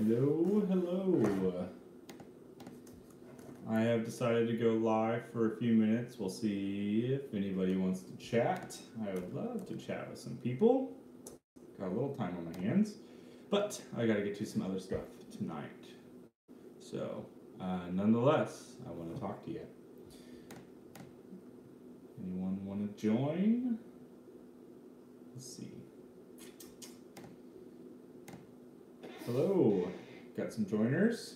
Hello, hello. I have decided to go live for a few minutes. We'll see if anybody wants to chat. I would love to chat with some people. Got a little time on my hands, but I got to get to some other stuff tonight. So, nonetheless, I want to talk to you. Anyone want to join? Let's see. Hello, got some joiners.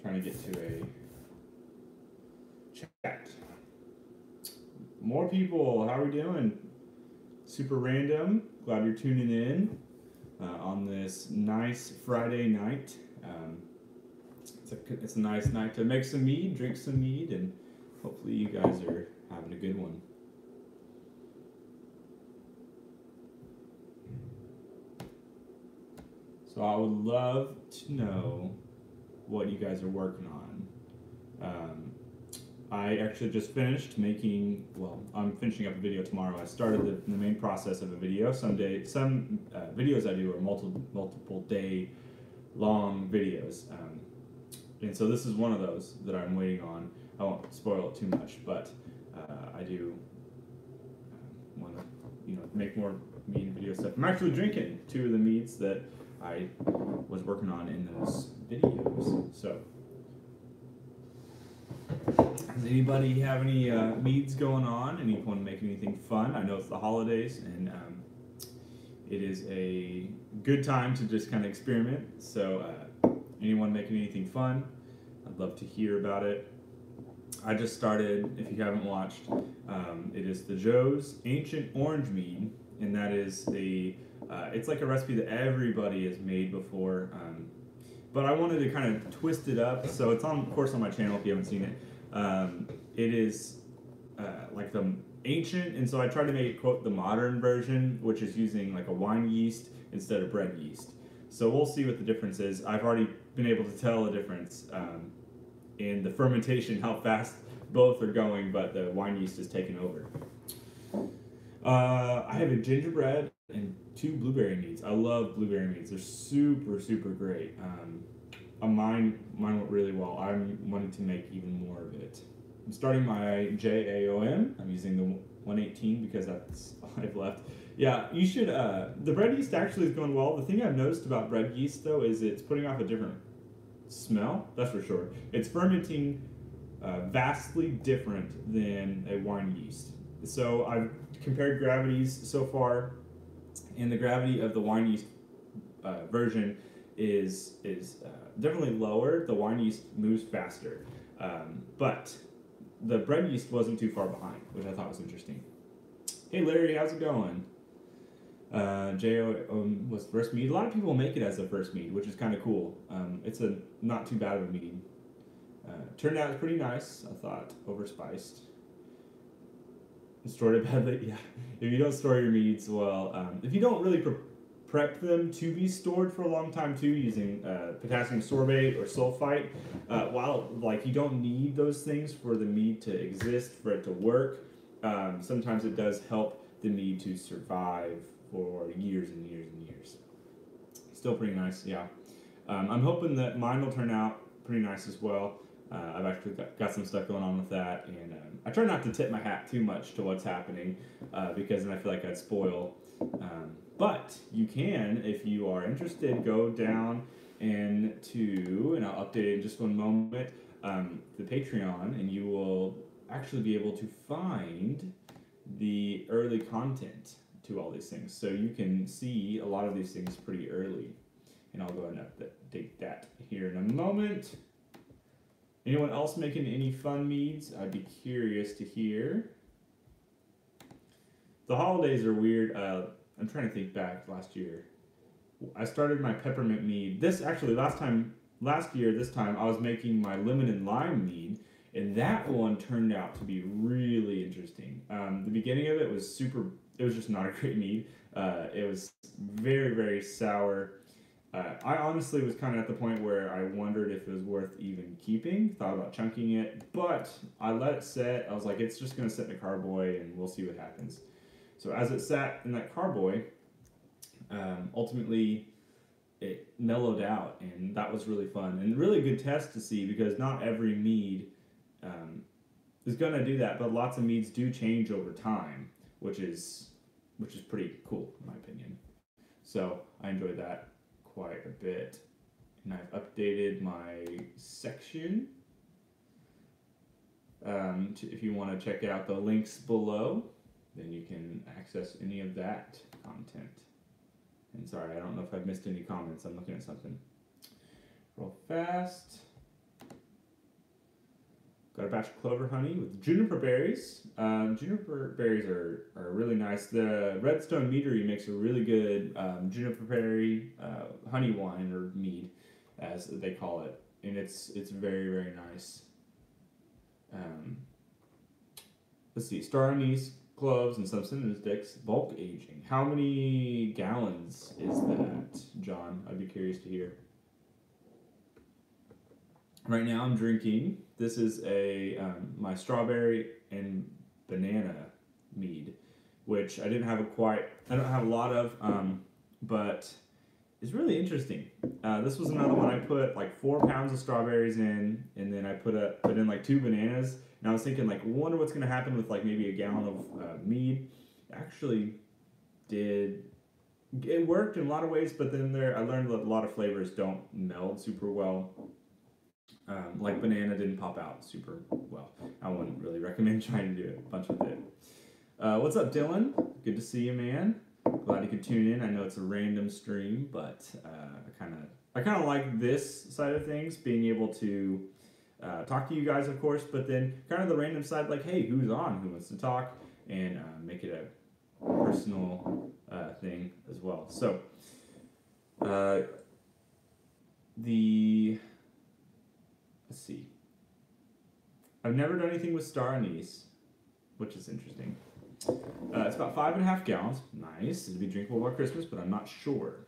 Trying to get to a chat. More people, how are we doing? Super random, glad you're tuning in on this nice Friday night. It's a nice night to make some mead, drink some mead, and hopefully you guys are having a good one. So I would love to know what you guys are working on. I actually just finished making, I'm finishing up a video tomorrow. I started the main process of a video. Some videos I do are multiple day long videos. And so this is one of those that I'm waiting on. I won't spoil it too much, but I do want to make more mead and video stuff. I'm actually drinking 2 of the meads that I was working on in those videos. So, does anybody have any meads going on? Anyone make anything fun? I know it's the holidays, and it is a good time to just kind of experiment. So, anyone making anything fun? I'd love to hear about it. I just started, if you haven't watched, it is the Joe's Ancient Orange Mead, and that is it's like a recipe that everybody has made before, but I wanted to kind of twist it up, so it's of course on my channel if you haven't seen it. It is like the ancient, and so I tried to make it, quote, the modern version, which is using like a wine yeast instead of bread yeast. So we'll see what the difference is. I've already been able to tell the difference in the fermentation, how fast both are going, but the wine yeast is taking over. I have a gingerbread and 2 blueberry meads. I love blueberry meads. They're super, super great. Mine went really well. I'm wanting to make even more of it. I'm starting my JAOM. I'm using the 118 because that's all I've left. Yeah, you should, the bread yeast actually is going well. The thing I've noticed about bread yeast though is it's putting off a different smell, that's for sure. It's fermenting vastly different than a wine yeast. So I've compared gravities so far, and the gravity of the wine yeast version is definitely lower. The wine yeast moves faster, but the bread yeast wasn't too far behind, which I thought was interesting. Hey Larry, how's it going? JO was first mead. A lot of people make it as a first mead, which is kind of cool. It's a not too bad of a mead. Turned out pretty nice, I thought, overspiced. Stored it badly, yeah. If you don't store your meads well, if you don't really prep them to be stored for a long time too, using potassium sorbate or sulfite, while like you don't need those things for the mead to exist, for it to work, sometimes it does help the mead to survive for years and years and years. Still pretty nice, yeah. I'm hoping that mine will turn out pretty nice as well. I've actually got some stuff going on with that, and I try not to tip my hat too much to what's happening because then I feel like I'd spoil. But you can, if you are interested, go down and I'll update it in just one moment, the Patreon, and you will actually be able to find the early content to all these things. So you can see a lot of these things pretty early. And I'll go ahead and update that here in a moment. Anyone else making any fun meads? I'd be curious to hear. The holidays are weird. I'm trying to think back last year. I started my peppermint mead. This year, this time, I was making my lemon and lime mead, and that one turned out to be really interesting. The beginning of it was just not a great mead. It was very, very sour. I honestly was kind of at the point where I wondered if it was worth even keeping. Thought about chunking it, but I let it set. I was like, it's just going to sit in a carboy and we'll see what happens. So as it sat in that carboy, ultimately it mellowed out, and that was really fun and really good test to see, because not every mead is going to do that, but lots of meads do change over time, which is pretty cool in my opinion. So I enjoyed that quite a bit, and I've updated my section. If you want to check out the links below, then you can access any of that content. And sorry, I don't know if I've missed any comments. I'm looking at something real fast. Got a batch of clover honey with juniper berries. Juniper berries are really nice. The Redstone Meadery makes a really good juniper berry honey wine, or mead, as they call it, and it's very, very nice. Let's see, star anise, cloves, and some cinnamon sticks. Bulk aging. How many gallons is that, John? I'd be curious to hear. Right now I'm drinking, this is a my strawberry and banana mead, which I don't have a lot of, but it's really interesting. This was another one I put like 4 pounds of strawberries in, and then I put in like 2 bananas, and I was thinking, like, wonder what's gonna happen with like maybe a gallon of mead. Actually it worked in a lot of ways, but then I learned that a lot of flavors don't meld super well. Like banana didn't pop out super well. I wouldn't really recommend trying to do a bunch with it. What's up, Dylan? Good to see you, man. Glad you could tune in. I know it's a random stream, but I kind of like this side of things, being able to talk to you guys, of course, but then kind of the random side, like, hey, who's on? Who wants to talk? And make it a personal thing as well. So let's see. I've never done anything with star anise, which is interesting. It's about 5.5 gallons. Nice. It'll be drinkable by Christmas, but I'm not sure.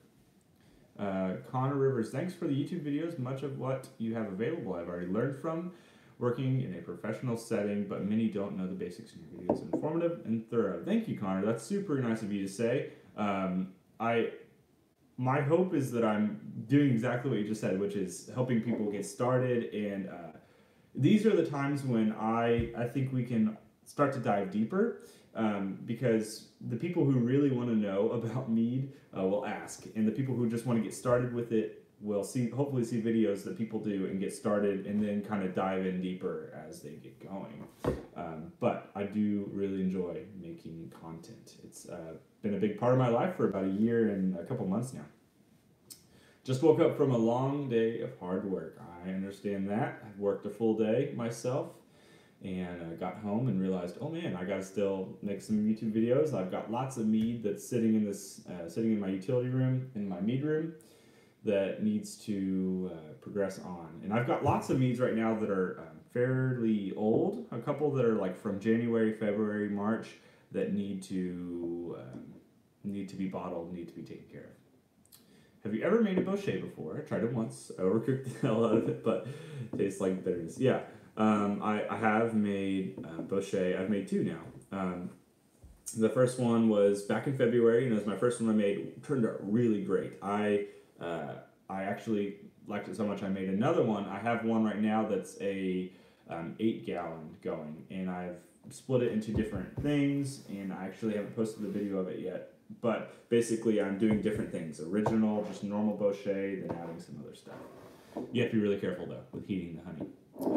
Connor Rivers, thanks for the YouTube videos. Much of what you have available I've already learned from working in a professional setting, but many don't know the basics in your videos. Informative and thorough. Thank you, Connor. That's super nice of you to say. My hope is that I'm doing exactly what you just said, which is helping people get started, and these are the times when I think we can start to dive deeper, because the people who really want to know about mead will ask, and the people who just want to get started with it will hopefully see videos that people do and get started, and then kind of dive in deeper as they get going. But I do really enjoy making content. It's been a big part of my life for about a year and a couple months now. Just woke up from a long day of hard work. I understand that. I've worked a full day myself, and I got home and realized, oh man, I gotta still make some YouTube videos. I've got lots of mead that's sitting in my utility room, in my mead room, that needs to progress on. And I've got lots of meads right now that are fairly old. A couple that are like from January, February, March, that need to be bottled, need to be taken care of. Have you ever made a bochet before? I tried it once. I overcooked the hell out of it, but it tastes like bitterness. Yeah, I have made bochet. I've made 2 now. The first one was back in February, and it was my first one I made. It turned out really great. I actually liked it so much I made another one. I have one right now that's a 8-gallon going, and I've split it into different things, and I actually haven't posted the video of it yet. But basically, I'm doing different things. Original, just normal bochet, then adding some other stuff. You have to be really careful, though, with heating the honey.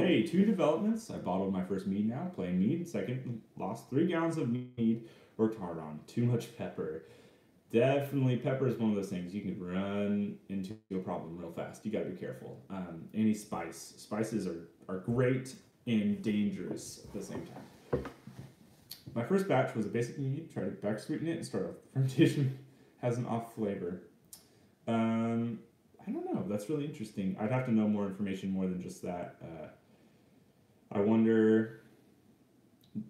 Hey, 2 developments. I bottled my first mead now, plain mead. Second, lost 3 gallons of mead. Worked hard on. Too much pepper. Definitely, pepper is one of those things you can run into a problem real fast. You got to be careful. Any spices are great and dangerous at the same time. My first batch was a basic mead. Tried to back sweeten it and start off. The fermentation has an off flavor. I don't know. That's really interesting. I'd have to know more information more than just that. I wonder.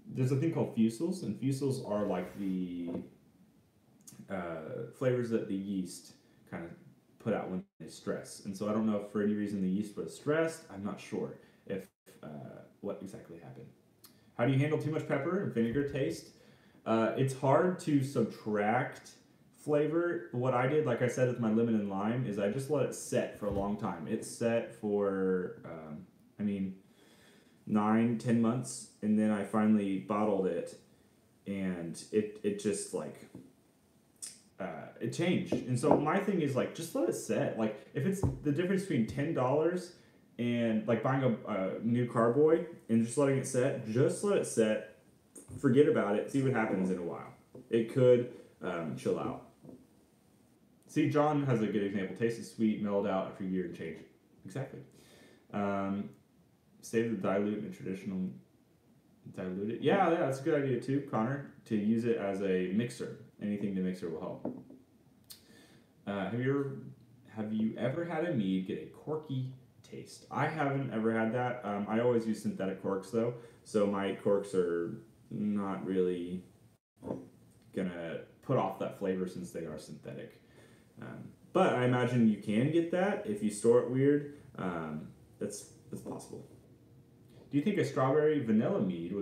There's a thing called fusels, and fusels are like the flavors that the yeast kind of put out when they stress. And so I don't know if for any reason the yeast was stressed. I'm not sure if what exactly happened. How do you handle too much pepper and vinegar taste? It's hard to subtract flavor, what I did, like I said with my lemon and lime, is I just let it set for a long time. It's set for, I mean, 9, 10 months, and then I finally bottled it, and it just like it changed. And so my thing is like just let it set. Like if it's the difference between $10 and like buying a new carboy and just letting it set, just let it set. Forget about it. See what happens in a while. It could chill out. See, John has a good example. Tastes sweet, mellowed out after a year and change. Exactly. Save the dilute in a traditional dilute it. Yeah, that's a good idea too, Connor. To use it as a mixer. Anything to mixer will help. Have you ever had a mead get a corky taste? I haven't ever had that. I always use synthetic corks though, so my corks are not really gonna put off that flavor since they are synthetic. But I imagine you can get that if you store it weird. That's possible. Do you think a strawberry vanilla mead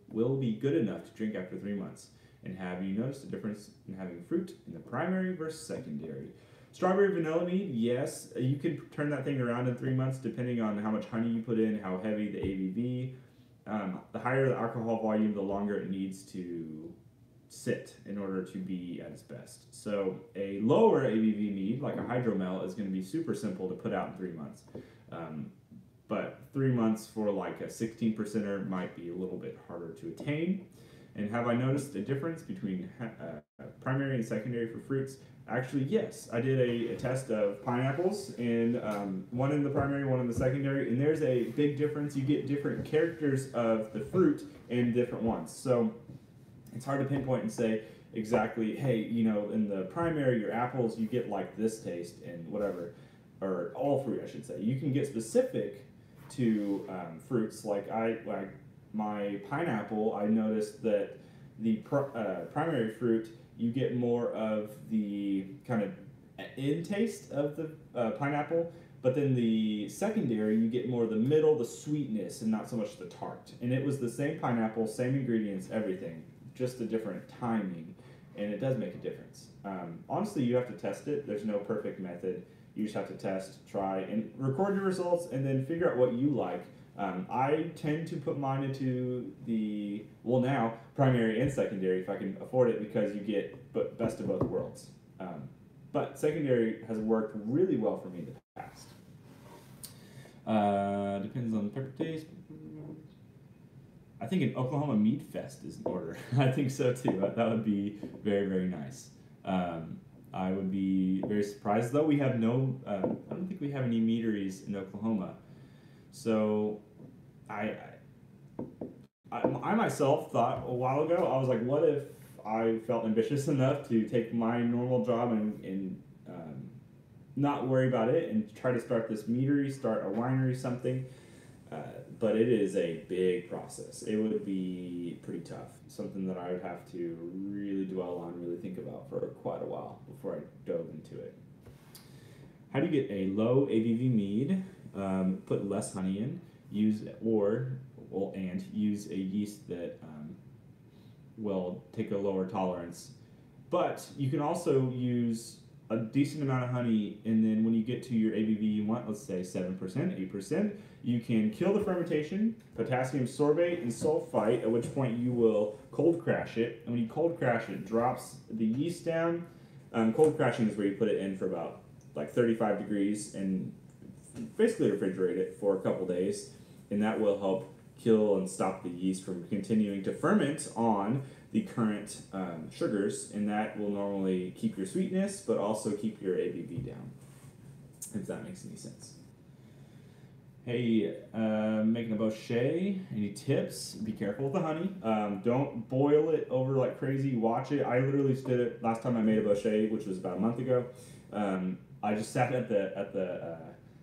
will be good enough to drink after 3 months? And have you noticed a difference in having fruit in the primary versus secondary? Strawberry vanilla mead, yes. You can turn that thing around in 3 months depending on how much honey you put in, how heavy the ABV. The higher the alcohol volume, the longer it needs to sit in order to be at its best. So a lower ABV mead, like a hydromel, is going to be super simple to put out in 3 months. But 3 months for like a 16%er might be a little bit harder to attain. And have I noticed a difference between primary and secondary for fruits? Actually, yes. I did a test of pineapples, and one in the primary, one in the secondary, and there's a big difference. You get different characters of the fruit in different ones. So it's hard to pinpoint and say exactly, hey, in the primary, your apples, you get like this taste and whatever, or all fruit, I should say. You can get specific to fruits, like my pineapple, I noticed that the primary fruit, you get more of the kind of in taste of the pineapple, but then the secondary, you get more of the middle, the sweetness, and not so much the tart. And it was the same pineapple, same ingredients, everything, just a different timing, and it does make a difference. Honestly, you have to test it. There's no perfect method. You just have to test, try, and record your results, and then figure out what you like. I tend to put mine into now, primary and secondary if I can afford it, because you get best of both worlds. But secondary has worked really well for me in the past. Depends on the pepper taste. I think an Oklahoma Mead Fest is in order. I think so too. That would be very, very nice. I would be very surprised, though we have I don't think we have any meaderies in Oklahoma. So I myself thought a while ago, I was like, what if I felt ambitious enough to take my normal job and not worry about it and try to start this meadery, start a winery, something. But it is a big process. It would be pretty tough. Something that I would have to really dwell on, really think about for quite a while before I dove into it. How do you get a low ABV mead? Put less honey in. Use a yeast that will take a lower tolerance. But you can also use a decent amount of honey, and then when you get to your ABV you want, let's say 7%, 8%, you can kill the fermentation, potassium sorbate and sulfite, at which point you will cold crash it. And when you cold crash it, drops the yeast down. Cold crashing is where you put it in for about like 35 degrees and basically refrigerate it for a couple days, and that will help kill and stop the yeast from continuing to ferment on the current sugars, and that will normally keep your sweetness but also keep your ABV down, if that makes any sense. Hey, making a bochet, any tips? Be careful with the honey. Don't boil it over like crazy. Watch it. I literally did it last time I made a bochet, which was about a month ago. I just sat at the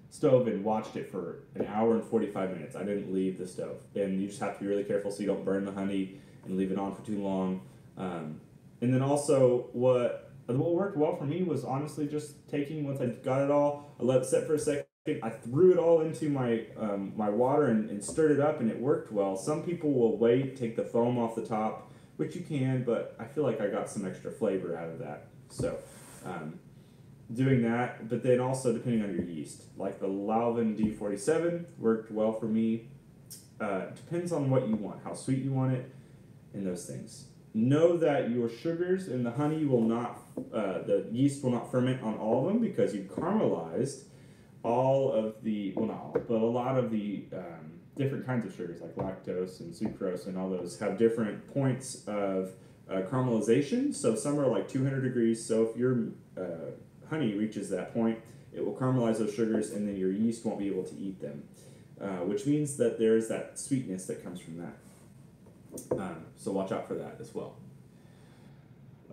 stove and watched it for an hour and 45 minutes. I didn't leave the stove. And you just have to be really careful so you don't burn the honey and leave it on for too long. And then also what worked well for me was honestly just taking, once I got it all, I let it set for a second, I threw it all into my my water and stirred it up, and it worked well. Some people will wait, take the foam off the top, which you can, but I feel like I got some extra flavor out of that. So doing that, but then also depending on your yeast. Like the Lalvin D47 worked well for me. Depends on what you want, how sweet you want it, and those things. Know that your sugars and the honey will not, the yeast will not ferment on all of them because you've caramelized all of the, well, not all, but a lot of the different kinds of sugars like lactose and sucrose and all those have different points of caramelization. So some are like 200 degrees. So if your honey reaches that point, it will caramelize those sugars and then your yeast won't be able to eat them, which means that there's that sweetness that comes from that. So watch out for that as well.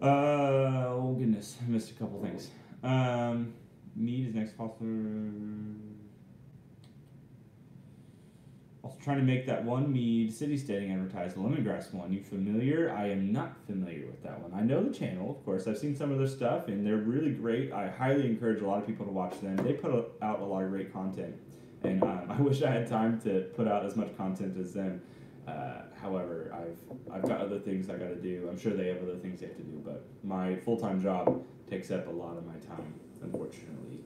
Oh goodness, I missed a couple things. Mead is next possible. Also trying to make that one Mead city stating advertised lemongrass one. You familiar? I am not familiar with that one. I know the channel, of course. I've seen some of their stuff, and they're really great. I highly encourage a lot of people to watch them. They put out a lot of great content, and I wish I had time to put out as much content as them. However, I've got other things I got to do. I'm sure they have other things they have to do, but my full-time job takes up a lot of my time, unfortunately.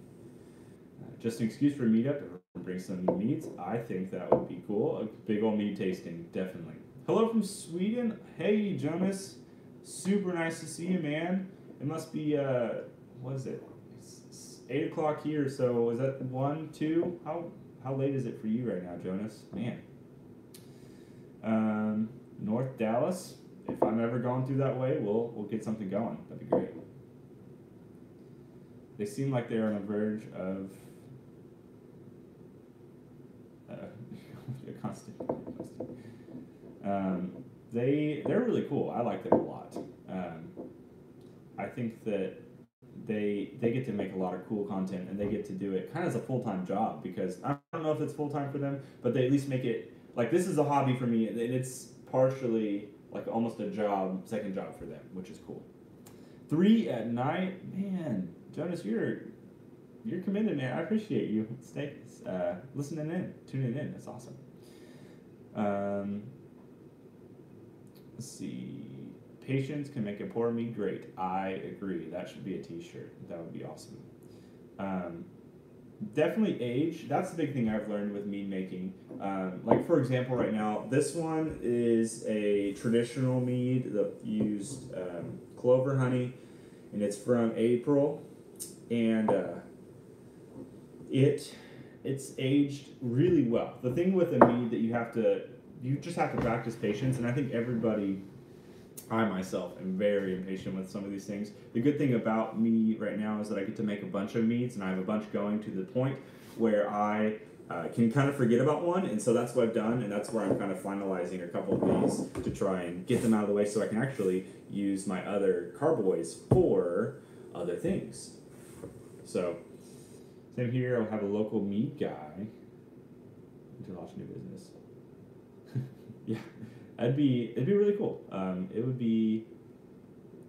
Just an excuse for a meetup and bring some meads. I think that would be cool. A big old mead tasting, definitely. Hello from Sweden. Hey, Jonas. Super nice to see you, man. It must be, what is it? It's 8 o'clock here, so is that 1, 2? How late is it for you right now, Jonas? Man. North Dallas. If I'm ever going through that way, we'll get something going. That'd be great. They seem like they're on the verge of constant. They're really cool. I like them a lot. I think that they get to make a lot of cool content, and they get to do it kind of as a full-time job, because I don't know if it's full-time for them, but they at least make it like this is a hobby for me, and it's partially like almost a job, second job for them, which is cool. 3 at night, man. Jonas, you're committed, man. I appreciate you. Stay listening in, tuning in. That's awesome. Let's see. Patience can make a pour mead great. I agree. That should be a T-shirt. That would be awesome. Definitely age. That's the big thing I've learned with mead making. Like for example, right now, this one is a traditional mead that used clover honey, and it's from April, and it's aged really well. The thing with a mead that you just have to practice patience, and I think everybody, I myself am very impatient with some of these things. The good thing about me right now is that I get to make a bunch of meads, and I have a bunch going to the point where I can kind of forget about one, and so that's what I've done, and that's where I'm kind of finalizing a couple of these to try and get them out of the way so I can actually use my other carboys for other things. So, same here, I'll have a local mead guy to launch new business. Yeah. It'd be really cool.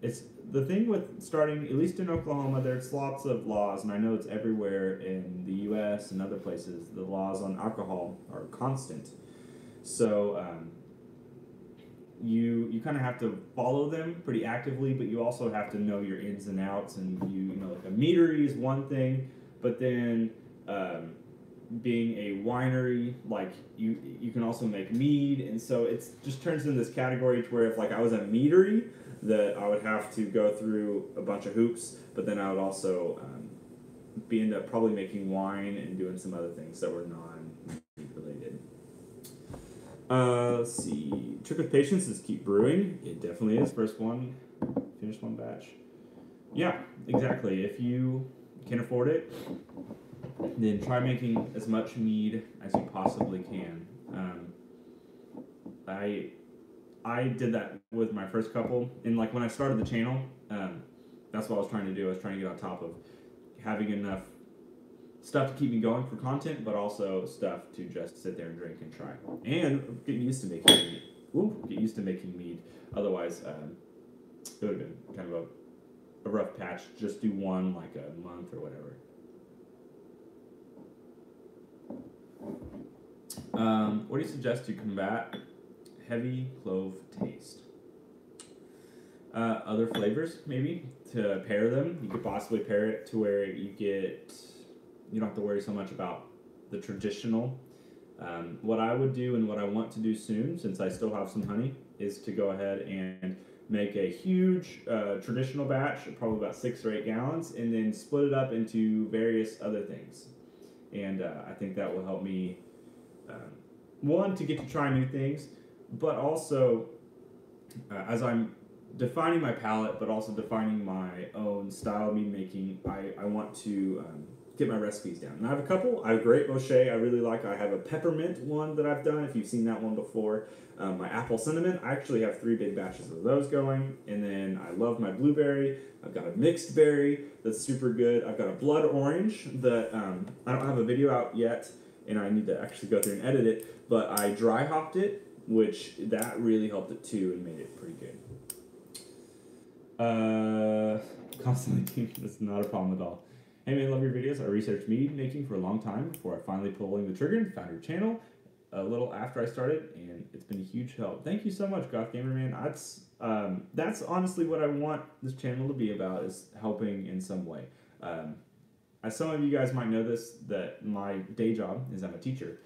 It's the thing with starting, at least in Oklahoma, there's lots of laws, and I know it's everywhere in the U.S. and other places. The laws on alcohol are constant, so you kind of have to follow them pretty actively, but you also have to know your ins and outs, and you know, like a meadery is one thing, but then being a winery, like you can also make mead, and so it just turns into this category to where if like I was a meadery, that I would have to go through a bunch of hoops, but then I would also end up probably making wine and doing some other things that were non-mead related. Let's see. Trick with patience is keep brewing. It definitely is. First one, finish one batch. Yeah, exactly. If you can afford it, then try making as much mead as you possibly can. I did that with my first couple, and like when I started the channel, that's what I was trying to do. I was trying to get on top of having enough stuff to keep me going for content, but also stuff to just sit there and drink and try, and getting used to making mead. Get used to making mead. Otherwise, it would have been kind of a rough patch. Just do one like a month or whatever. What do you suggest to combat heavy clove taste? other flavors maybe to pair them. You could possibly pair it to where you don't have to worry so much about the traditional. What I would do and what I want to do soon, since I still have some honey, is to go ahead and make a huge traditional batch, probably about 6 or 8 gallons, and then split it up into various other things. And I think that will help me, one, to get to try new things, but also as I'm defining my palate, but also defining my own style of mead making, I want to get my recipes down. And I have a couple. I have a Great Bochet I really like. I have a peppermint one that I've done, if you've seen that one before. My apple cinnamon, I actually have 3 big batches of those going. And then I love my blueberry. I've got a mixed berry that's super good. I've got a blood orange that I don't have a video out yet, and I need to actually go through and edit it. But I dry hopped it, which that really helped it too and made it pretty good. Constantly, that's not a problem at all. Hey man, love your videos. I researched mead making for a long time before I finally pulling the trigger and found your channel a little after I started, and it's been a huge help. Thank you so much, Goth Gamer Man. That's honestly what I want this channel to be about, is helping in some way. As some of you guys might know this, that my day job is I'm a teacher,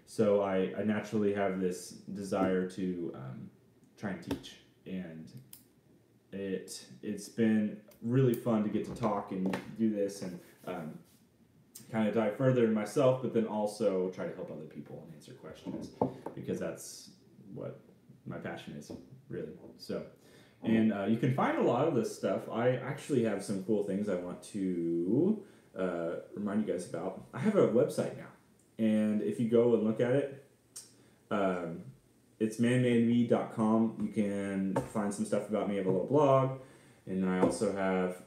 so I naturally have this desire to try and teach, and it's been really fun to get to talk and do this and kind of dive further in myself, but then also try to help other people and answer questions, because that's what my passion is, really. So, and you can find a lot of this stuff. I actually have some cool things I want to remind you guys about. I have a website now, and if you go and look at it, it's manmademead.com. You can find some stuff about me. I have a little blog, and then I also have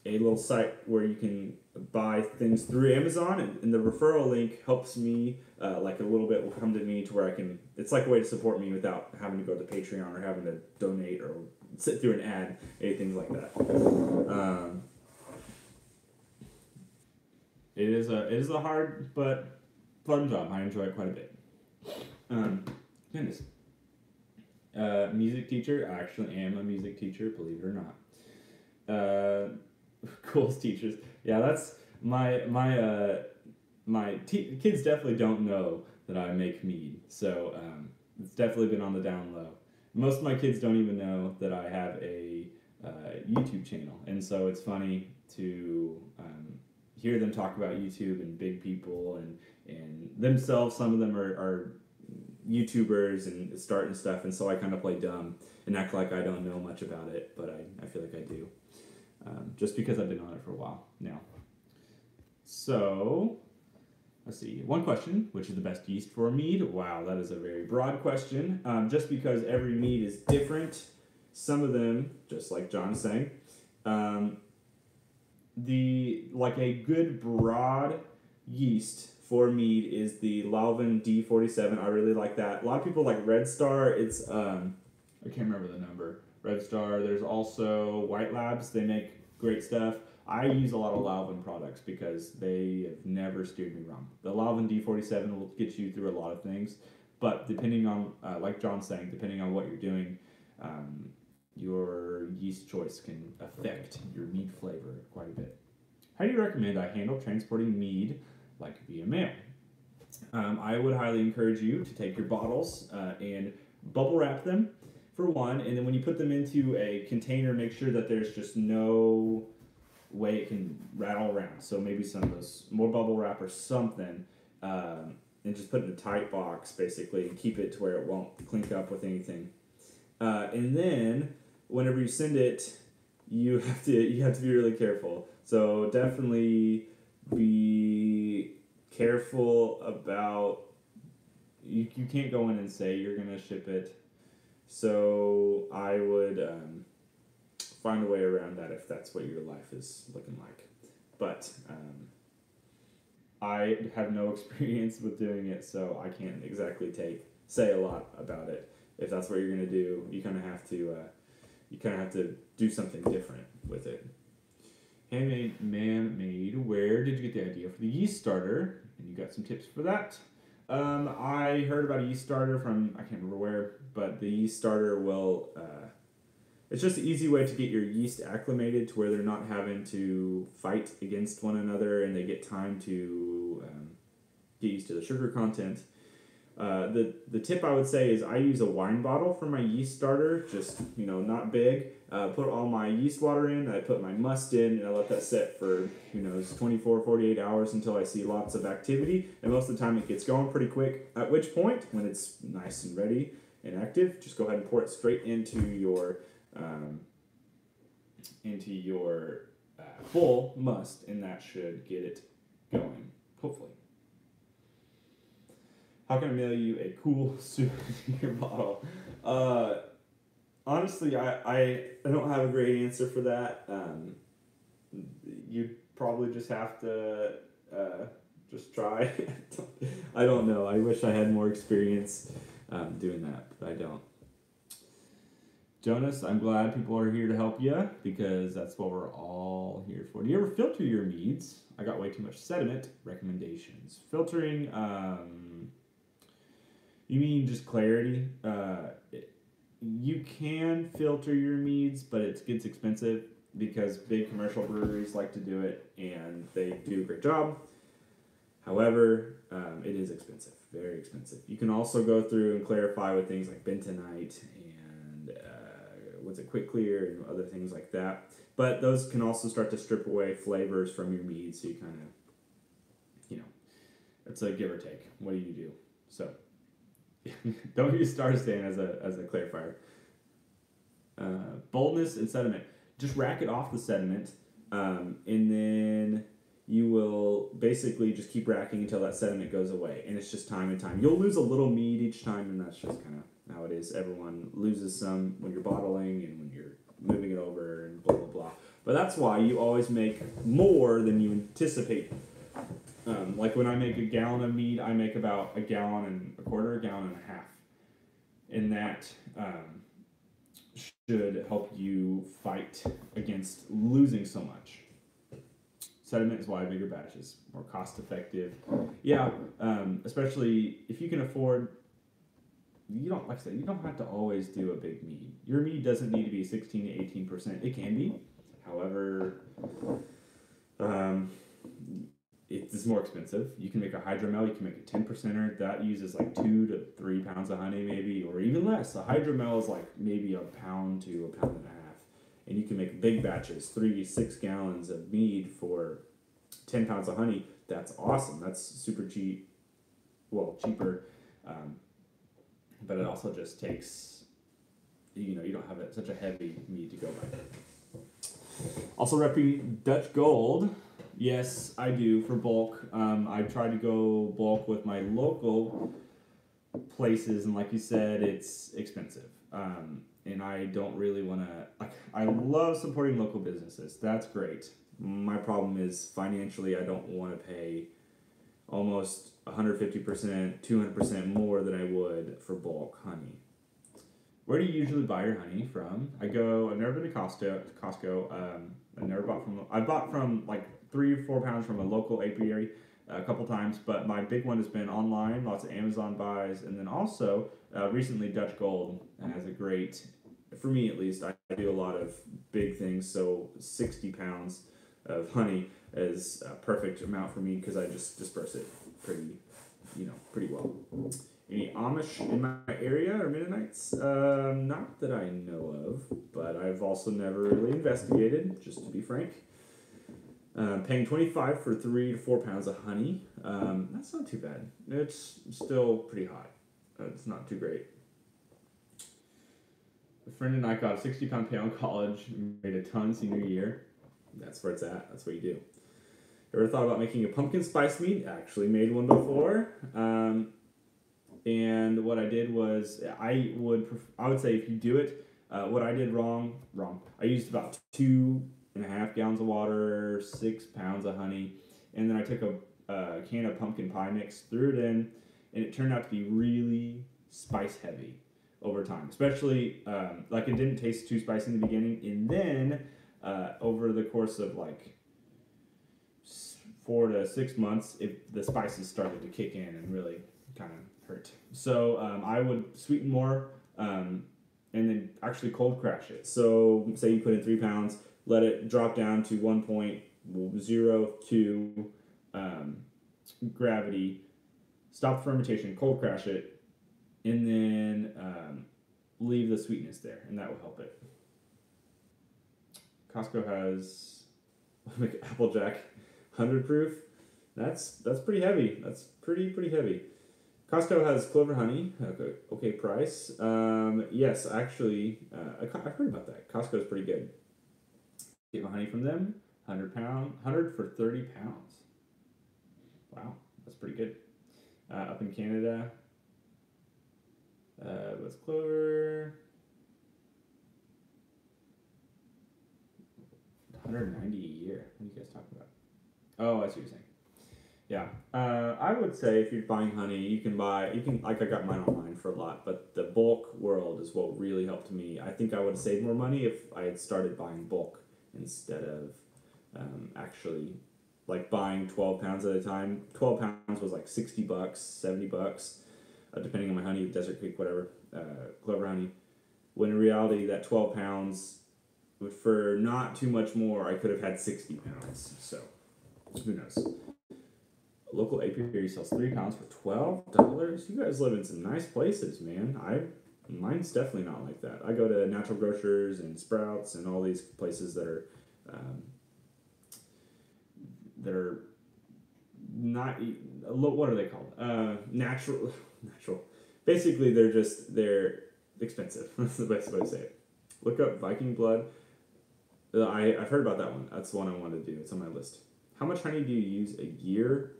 a little site where you can buy things through Amazon, and the referral link helps me, like a little bit will come to me to where I can, it's like a way to support me without having to go to Patreon or having to donate or sit through an ad, anything like that. It is a hard but fun job. I enjoy it quite a bit. Goodness. Music teacher. I actually am a music teacher, believe it or not. Coolest teachers. Yeah, that's my kids definitely don't know that I make mead, so it's definitely been on the down low. Most of my kids don't even know that I have a YouTube channel, and so it's funny to hear them talk about YouTube and big people and themselves. Some of them are YouTubers and starting stuff, and so I kind of play dumb and act like I don't know much about it, but I feel like I do, just because I've been on it for a while now. So, let's see. One question, which is the best yeast for a mead? Wow, that is a very broad question, just because every mead is different. Some of them, just like John's saying, a good broad yeast for mead is the Lalvin D47. I really like that. A lot of people like Red Star. It's I can't remember the number. Red Star. There's also White Labs. They make great stuff. I use a lot of Lalvin products because they have never steered me wrong. The Lalvin D47 will get you through a lot of things, but depending on, like John's saying, depending on what you're doing, your yeast choice can affect your mead flavor quite a bit. How do you recommend I handle transporting mead, like via mail? I would highly encourage you to take your bottles and bubble wrap them, for one, and then when you put them into a container, make sure that there's just no way it can rattle around. So maybe some of those, more bubble wrap or something, and just put it in a tight box, basically, and keep it to where it won't clink up with anything. And then, whenever you send it, you have to be really careful. So definitely be careful about, you can't go in and say you're going to ship it. So I would find a way around that if that's what your life is looking like. But I have no experience with doing it, so I can't exactly say a lot about it. If that's what you're going to do, you kind of have to do something different with it. Handmade, man-made. Where did you get the idea for the yeast starter? And you got some tips for that. I heard about a yeast starter from, I can't remember where, but the yeast starter will It's just an easy way to get your yeast acclimated to where they're not having to fight against one another, and they get time to get used to the sugar content. The tip I would say is I use a wine bottle for my yeast starter, just, not big. Put all my yeast water in, I put my must in, and I let that sit for, 24, 48 hours until I see lots of activity. And most of the time it gets going pretty quick, at which point, when it's nice and ready and active, just go ahead and pour it straight into your full must, and that should get it going, hopefully. How can I mail you a cool souvenir bottle? Honestly, I don't have a great answer for that. You'd probably just have to just try. I don't know. I wish I had more experience doing that, but I don't. Jonas, I'm glad people are here to help you, because that's what we're all here for. Do you ever filter your meads? I got way too much sediment. Recommendations. Filtering, you mean just clarity? You can filter your meads, but it gets expensive because big commercial breweries like to do it, and they do a great job. However, it is expensive, very expensive. You can also go through and clarify with things like bentonite and quick clear and other things like that. But those can also start to strip away flavors from your mead, so you kind of, it's a give or take. What do you do? So don't use Star Stain as a clarifier. Boldness and sediment. Just rack it off the sediment, and then you will basically just keep racking until that sediment goes away. And it's just time and time. You'll lose a little mead each time, and that's just kind of how it is. Everyone loses some when you're bottling and when you're moving it over and blah, blah, blah. But that's why you always make more than you anticipate. Like when I make a gallon of mead, I make about a gallon and a quarter, a gallon and a half. And that should help you fight against losing so much. Sediment is why bigger batches, more cost effective. Yeah, especially if you can afford, you don't have to always do a big mead. Your mead doesn't need to be 16 to 18%. It can be. However, it's more expensive. You can make a hydromel, you can make a 10%er. That uses like 2 to 3 pounds of honey maybe, or even less. A hydromel is like maybe a pound to a pound and a half. And you can make big batches, 3 to 6 gallons of mead for 10 pounds of honey. That's awesome. That's super cheap. Well, cheaper. But it also just takes, you don't have such a heavy mead to go by. Also repping Dutch Gold. Yes, I do, for bulk. I try to go bulk with my local places, and like you said, it's expensive. And I don't really want to, I love supporting local businesses. That's great. My problem is financially, I don't want to pay almost 150%, 200% more than I would for bulk honey. Where do you usually buy your honey from? I've never been to Costco. I bought from like 3 or 4 pounds from a local apiary a couple times, but my big one has been online, lots of Amazon buys, and then also recently Dutch Gold has a great, for me at least, I do a lot of big things, so 60 pounds of honey is a perfect amount for me because I just disperse it pretty well. Any Amish in my area or Mennonites? Not that I know of, but I've also never really investigated, just to be frank. Paying $25 for 3 to 4 pounds of honey. That's not too bad. It's still pretty high. It's not too great. A friend and I got a 60-pound pail in college, made a ton senior year. That's where it's at. That's what you do. Ever thought about making a pumpkin spice mead? Actually made one before. And what I did was, I would say if you do it, what I did wrong. I used about 2.5 gallons of water, 6 pounds of honey, and then I took a can of pumpkin pie mix, threw it in, and it turned out to be really spice heavy over time. Especially, it didn't taste too spicy in the beginning, and then over the course of 4 to 6 months, the spices started to kick in and really kind of hurt. So I would sweeten more, and then actually cold crash it. So say you put in 3 pounds, let it drop down to 1.02 gravity, stop fermentation, cold crash it, and then leave the sweetness there, and that will help it. Costco has like Applejack 100 proof. That's pretty heavy. That's pretty heavy. Costco has Clover Honey. Okay price. Yes, actually, I've heard about that. Costco's pretty good. Get my honey from them. 100 for 30 pounds. Wow, that's pretty good. Up in Canada, what's Clover? 190 a year. What are you guys talking about? Oh, I see what you're saying. Yeah, I would say if you're buying honey, you can like I got mine online for a lot, but the bulk world is what really helped me. I think I would have saved more money if I had started buying bulk instead of actually like buying 12 pounds at a time. 12 pounds was like $60, $70, depending on my honey, Desert Creek, whatever, Clover Honey. When in reality, that 12 pounds, for not too much more, I could have had 60 pounds. So, who knows? A local apiary sells 3 pounds for $12. You guys live in some nice places, man. Mine's definitely not like that. I go to Natural Grocers and Sprouts and all these places that are not, what are they called? Natural. Basically, they're expensive. That's the best way to say it. Look up Viking Blood. I've heard about that one. That's the one I want to do. It's on my list. How much honey do you use a year?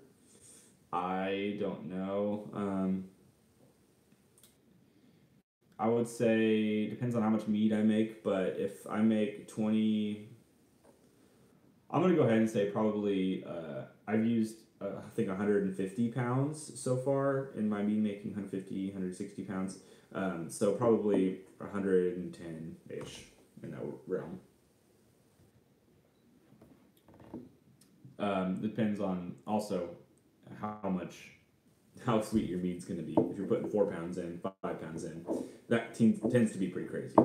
I don't know. I would say depends on how much mead I make, but if I make 20, I'm gonna go ahead and say probably I've used I think 150 pounds so far in my mead making, 150, 160 pounds. So probably 110-ish in that realm. Depends on also how sweet your mead's going to be. If you're putting 4 pounds in, 5 pounds in, that tends to be pretty crazy.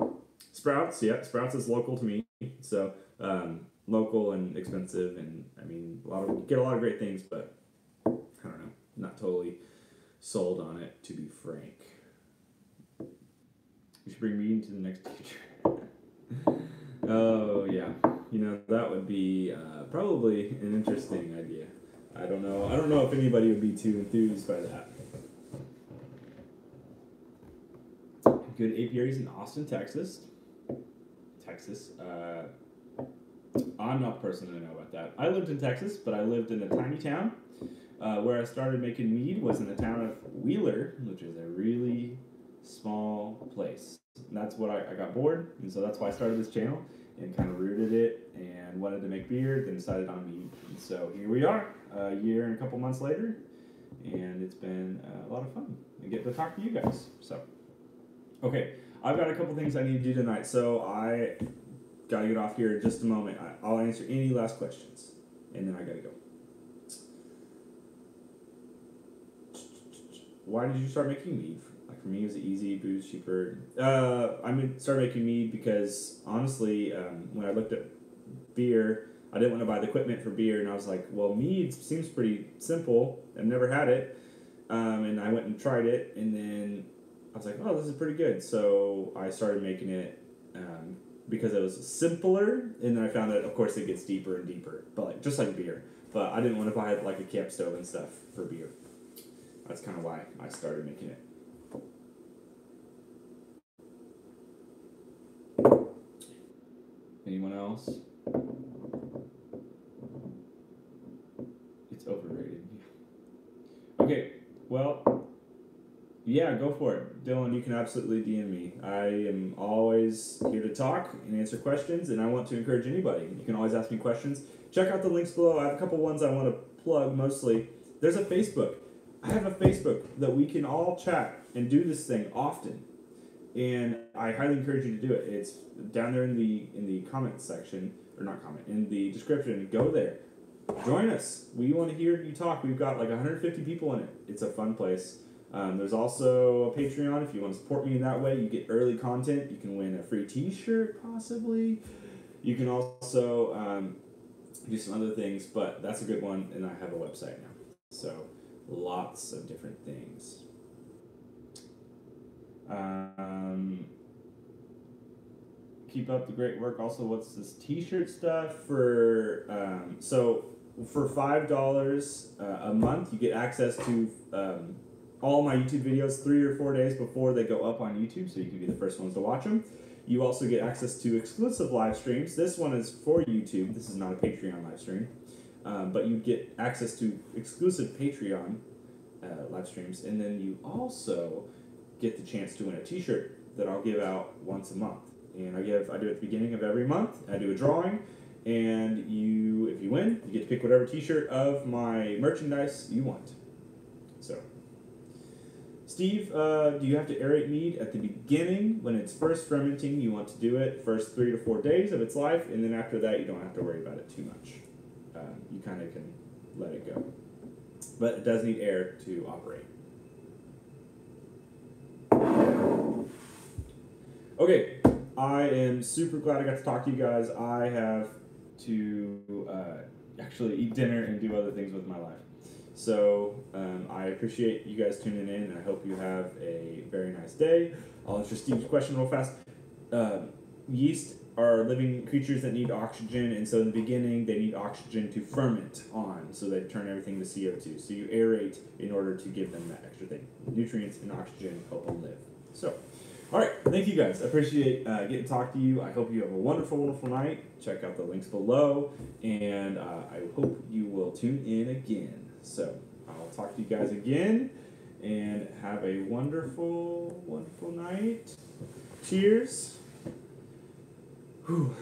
Sprouts is local to me, so local and expensive, and I mean get a lot of great things, but I don't know, not totally sold on it, to be frank. You should bring Mead into the next teacher. Oh yeah, that would be probably an interesting idea. I don't know if anybody would be too enthused by that. Good apiaries in Austin, Texas. I'm not the person to know about that. I lived in Texas, but I lived in a tiny town. Where I started making mead was in the town of Wheeler, which is a really small place. And that's what I got bored, and so that's why I started this channel and kind of rooted it and wanted to make beer, then decided on mead. And so here we are, a year and a couple months later, and it's been a lot of fun. I get to talk to you guys. So, okay, I've got a couple things I need to do tonight, so I got to get off here in just a moment. I'll answer any last questions, and then I got to go. Why did you start making mead? Like for me, it was easy, booze cheaper. I started making mead because honestly, when I looked at beer, I didn't want to buy the equipment for beer, and I was like, well, mead seems pretty simple. I've never had it, and I went and tried it, and then I was like, oh, this is pretty good. So I started making it because it was simpler, and then I found that, of course, it gets deeper and deeper, but like just like beer. But I didn't want to buy like a camp stove and stuff for beer. That's kind of why I started making it. Anyone else? It's overrated. Okay, well, yeah, go for it. Dylan, you can absolutely DM me. I am always here to talk and answer questions, and I want to encourage anybody. You can always ask me questions. Check out the links below. I have a couple ones I want to plug mostly. There's a Facebook. I have a Facebook that we can all chat and do this thing often, and I highly encourage you to do it. It's down there in the comment section, or not comment, in the description. Go there, join us. We want to hear you talk. We've got like 150 people in it. It's a fun place. There's also a Patreon if you want to support me in that way. You get early content. You can win a free T-shirt, possibly. You can also do some other things, but that's a good one, and I have a website now. So lots of different things. Keep up the great work. Also, what's this T-shirt stuff for? For $5 a month, you get access to all my YouTube videos 3 or 4 days before they go up on YouTube, so you can be the first ones to watch them. You also get access to exclusive live streams. This one is for YouTube. This is not a Patreon live stream, but you get access to exclusive Patreon live streams, and then you also get the chance to win a T-shirt that I'll give out once a month. And I do it at the beginning of every month. I do a drawing, and if you win, you get to pick whatever T-shirt of my merchandise you want. So, Steve, do you have to aerate mead at the beginning when it's first fermenting? You want to do it first 3 to 4 days of its life, and then after that, you don't have to worry about it too much. You kind of can let it go, but it does need air to operate. Okay, I am super glad I got to talk to you guys. I have to actually eat dinner and do other things with my life. So I appreciate you guys tuning in, and I hope you have a very nice day. I'll answer Steve's question real fast. Yeast are living creatures that need oxygen, and so in the beginning they need oxygen to ferment on, so they turn everything to CO2. So you aerate in order to give them that extra thing. Nutrients and oxygen help them live. So, all right, thank you guys. I appreciate getting to talk to you. I hope you have a wonderful, wonderful night. Check out the links below, and I hope you will tune in again. So I'll talk to you guys again, and have a wonderful, wonderful night. Cheers. Whew.